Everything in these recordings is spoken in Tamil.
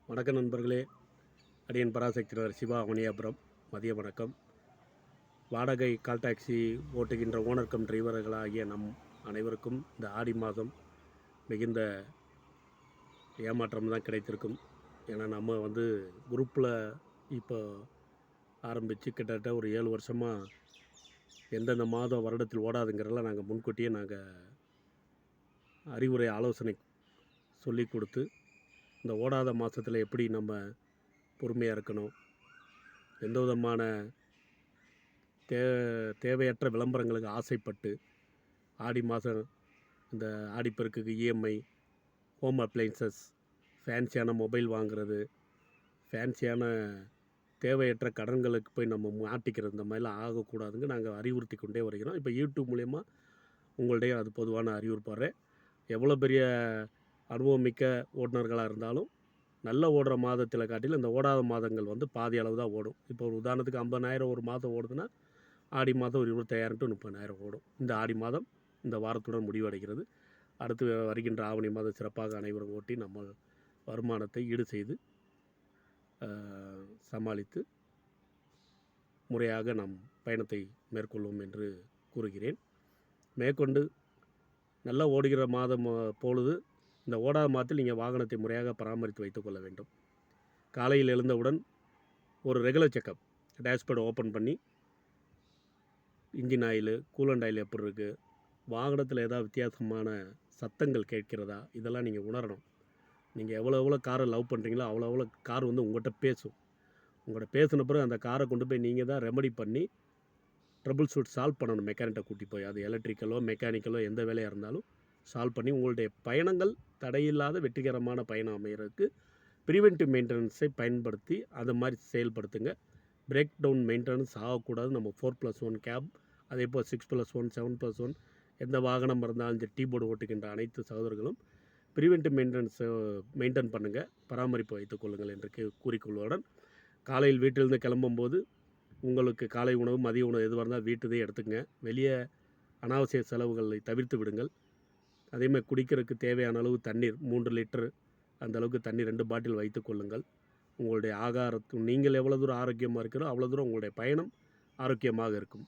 வணக்கம் நண்பர்களே. அடியன் பராசக்தினர் சிவா அவனியாபுரம். மதிய வணக்கம். வாடகை கால் டாக்ஸி ஓட்டுகின்ற ஓனர் கம் டிரைவர்களாகிய நம் அனைவருக்கும் இந்த ஆடி மாதம் மிகுந்த ஏமாற்றம் தான் கிடைத்திருக்கும். ஏன்னா நம்ம குரூப்பில் இப்போ ஆரம்பித்து கிட்டத்தட்ட ஒரு 7 வருஷமாக எந்தெந்த மாதம் வருடத்தில் ஓடாதுங்கிறதெல்லாம் நாங்கள் முன்கூட்டியே அறிவுரை ஆலோசனை சொல்லி கொடுத்து, இந்த ஓடாத மாதத்தில் எப்படி நம்ம பொறுமையாக இருக்கணும், எந்த விதமான தேவையற்ற விளம்பரங்களுக்கு ஆசைப்பட்டு ஆடி மாதம் இந்த ஆடிப்பெருக்குக்கு இஎம்ஐ, ஹோம் அப்ளைன்சஸ், ஃபேன்சியான மொபைல் வாங்குறது, ஃபேன்சியான தேவையற்ற கடன்களுக்கு போய் நம்ம மாட்டிக்கிறது, இந்த மாதிரிலாம் ஆகக்கூடாதுங்க நாங்கள் அறிவுறுத்தி கொண்டே வருகிறோம். இப்போ யூடியூப் மூலயமா உங்கள்கிட்டையும் அது பொதுவான அறிவுறுப்படுறேன். எவ்வளோ பெரிய அனுபவமிக்க ஓட்டுநர்களாக இருந்தாலும் நல்ல ஓடுற மாதத்தில் காட்டிலும் இந்த ஓடாத மாதங்கள் பாதி அளவு தான் ஓடும். இப்போ ஒரு உதாரணத்துக்கு 50,000 ஒரு மாதம் ஓடுதுன்னா ஆடி மாதம் ஒரு 25,000 to 30,000 ஓடும். இந்த ஆடி மாதம் இந்த வாரத்துடன் முடிவடைகிறது. அடுத்து வருகின்ற ஆவணி மாதம் சிறப்பாக அனைவரும் ஓட்டி நம்ம வருமானத்தை ஈடு செய்து சமாளித்து முறையாக நாம் பயணத்தை மேற்கொள்வோம் என்று கூறுகிறேன். மேற்கொண்டு நல்லா ஓடுகிற மாதம் பொழுது இந்த ஓடாத மாதத்தில் நீங்கள் வாகனத்தை முறையாக பராமரித்து வைத்துக்கொள்ள வேண்டும். காலையில் எழுந்தவுடன் ஒரு ரெகுலர் செக்கப், டேஷ்போர்டை ஓப்பன் பண்ணி இன்ஜின் ஆயில், கூலண்ட் ஆயில் எப்படி இருக்குது, வாகனத்தில் ஏதாவது வித்தியாசமான சத்தங்கள் கேட்கிறதா, இதெல்லாம் நீங்கள் உணரணும். நீங்கள் எவ்வளோ காரை லவ் பண்ணுறீங்களோ அவ்வளோ கார் உங்கள்கிட்ட பேசும். உங்கள்கிட்ட பேசின பிறகு அந்த காரை கொண்டு போய் நீங்கள் தான் ரெமெடி பண்ணி ட்ரபிள் ஷூட் சால்வ் பண்ணணும். மெக்கானிக்கை கூட்டி போய், அது எலக்ட்ரிக்கலோ மெக்கானிக்கலோ எந்த வேலையாக இருந்தாலும் சால்வ் பண்ணி உங்களுடைய பயணங்கள் தடையில்லாத வெற்றிகரமான பயணம் அமைகிறதுக்கு ப்ரிவென்டிவ் மெயின்டெனன்ஸை பயன்படுத்தி அதை மாதிரி செயல்படுத்துங்க. பிரேக் டவுன் மெயின்டெனன்ஸ் ஆகக்கூடாது. நம்ம 4+1 கேப், அதே போல் 6+1, 7+1 எந்த வாகனம் இருந்தாலும் இந்த டீபோர்டு ஓட்டுகின்ற அனைத்து சகோதரர்களும் ப்ரிவென்டிவ் மெயின்டெனன்ஸை மெயின்டைன் பண்ணுங்கள், பராமரிப்பு வைத்துக்கொள்ளுங்கள் என்று கூறிக்கொள்வதுடன், காலையில் வீட்டிலிருந்து கிளம்பும்போது உங்களுக்கு காலை உணவு, மதிய உணவு எதுவாக இருந்தால் வீட்டுதே எடுத்துங்க. வெளியே அனாவசிய செலவுகளை தவிர்த்து விடுங்கள். அதேமாதிரி குடிக்கிறதுக்கு தேவையான அளவு தண்ணீர் 3 லிட்டர் அந்த அளவுக்கு தண்ணீர் 2 பாட்டில் வைத்து கொள்ளுங்கள். உங்களுடைய நீங்கள் எவ்வளோ தூரம் ஆரோக்கியமாக இருக்கிறோ அவ்வளோ தூரம் உங்களுடைய பயணம் ஆரோக்கியமாக இருக்கும்.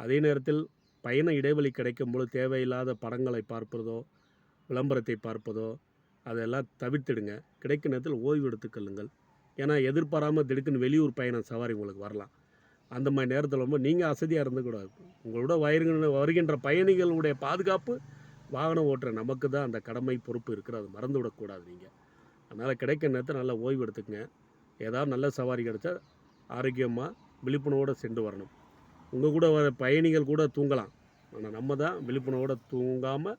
அதே நேரத்தில் பயண இடைவெளி கிடைக்கும்போது தேவையில்லாத படங்களை பார்ப்பதோ, விளம்பரத்தை பார்ப்பதோ அதெல்லாம் தவிர்த்திடுங்க. கிடைக்கும் நேரத்தில் ஓய்வு எடுத்துக்கொள்ளுங்கள். ஏன்னா எதிர்பாராமல் திடுக்குன்னு வெளியூர் பயணம் சவாரி உங்களுக்கு வரலாம். அந்த மாதிரி நேரத்தில் நீங்கள் அசதியாக இருந்துக்கூடாது. உங்களோட வருகின்ற பயணிகளுடைய பாதுகாப்பு வாகனம் ஓட்டுற நமக்கு தான் அந்த கடமை, பொறுப்பு இருக்குது. அது மறந்து விடக்கூடாது நீங்கள். அதனால் கிடைக்கிற நேரத்தை நல்லா ஓய்வு எடுத்துக்கங்க. ஏதாவது நல்ல சவாரி கிடச்சா ஆரோக்கியமாக விழிப்புணர்வோடு சென்று வரணும். உங்கள் கூட வர பயணிகள் கூட தூங்கலாம், ஆனால் நம்ம தான் விழிப்புணர்வோடு தூங்காமல்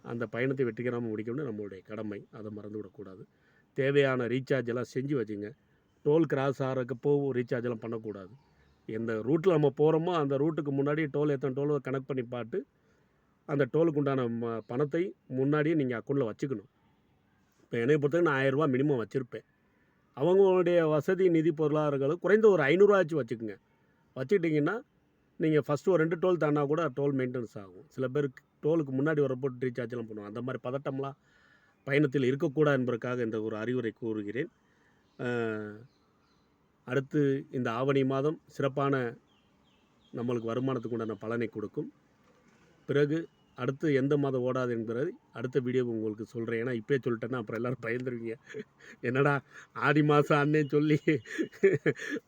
அந்த பயணத்தை வெற்றிகரமாக முடிக்கணும்னு நம்மளுடைய கடமை. அதை மறந்து விடக்கூடாது. தேவையான ரீசார்ஜ் எல்லாம் செஞ்சு வச்சுங்க. டோல் கிராஸ் ஆகிறக்கப்போ ரீசார்ஜெல்லாம் பண்ணக்கூடாது. எந்த ரூட்டில் நம்ம போகிறோமோ அந்த ரூட்டுக்கு முன்னாடி எத்தனை டோல் கனெக்ட் பண்ணி பார்த்து அந்த டோலுக்கு உண்டான பணத்தை முன்னாடியே நீங்கள் அக்கௌண்ட்டில் வச்சுக்கணும். இப்போ என்னை பொறுத்தவரை நான் 1000 ரூபா மினிமம் வச்சுருப்பேன். அவங்களுடைய வசதி நிதி பொருளாதாரங்கள் குறைந்த ஒரு 500 ரூபாச்சும் வச்சுக்கோங்க. வச்சுக்கிட்டிங்கன்னா நீங்கள் ஃபஸ்ட்டு ஒரு 2 டோல் தாண்டா கூட டோல் மெயின்டெனன்ஸ் ஆகும். சில பேருக்கு டோலுக்கு முன்னாடி வரப்போ ரீசார்ஜெலாம் பண்ணுவாங்க. அந்த மாதிரி பதட்டம்லாம் பயணத்தில் இருக்கக்கூடாது என்பதற்காக இந்த ஒரு அறிவுரை கூறுகிறேன். அடுத்து இந்த ஆவணி மாதம் சிறப்பான நம்மளுக்கு வருமானத்துக்கு உண்டான பலனை கொடுக்கும். பிறகு அடுத்து எந்த மாதம் ஓடாது என்பதை அடுத்த வீடியோ உங்களுக்கு சொல்கிறேன். ஏன்னா இப்போயே சொல்லிட்டேன்னா அப்புறம் எல்லோரும் பயந்துருவீங்க. என்னடா ஆடி மாதம் அண்ணே சொல்லி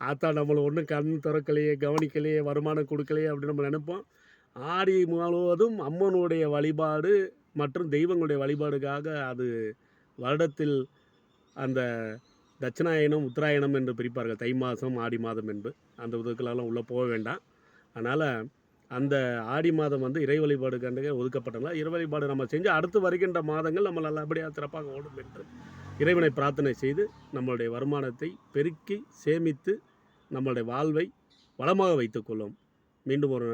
ஆத்தா நம்மளை ஒன்றும் கண் திறக்கலையே, கவனிக்கலையே, வருமானம் கொடுக்கலையே அப்படின்னு நம்ம நினைப்போம். ஆடி முழுவதும் அம்மனுடைய வழிபாடு மற்றும் தெய்வங்களுடைய வழிபாடுக்காக அது வருடத்தில் அந்த தட்சிணாயனம், உத்தராயணம் என்று பிரிப்பார்கள். தை மாதம், ஆடி மாதம் என்று அந்த இதுக்கெல்லாம் உள்ளே போக வேண்டாம். அதனால் அந்த ஆடி மாதம் இறை வழிபாடு கண்டுக ஒதுக்கப்பட்டனால இறை வழிபாடு நம்ம செஞ்சு அடுத்து வருகின்ற மாதங்கள் நம்ம நல்லபடியாக சிறப்பாக ஓடும் என்று இறைவனை பிரார்த்தனை செய்து நம்மளுடைய வருமானத்தை பெருக்கி சேமித்து நம்மளுடைய வாழ்வை வளமாக வைத்துக்கொள்ளும். மீண்டும் ஒரு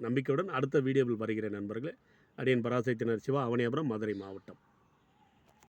நம்பிக்கையுடன் அடுத்த வீடியோவில் வருகிறேன் நண்பர்களே. அடியன் பராசக்தினர் சிவா, அவனியாபுரம், மதுரை மாவட்டம்.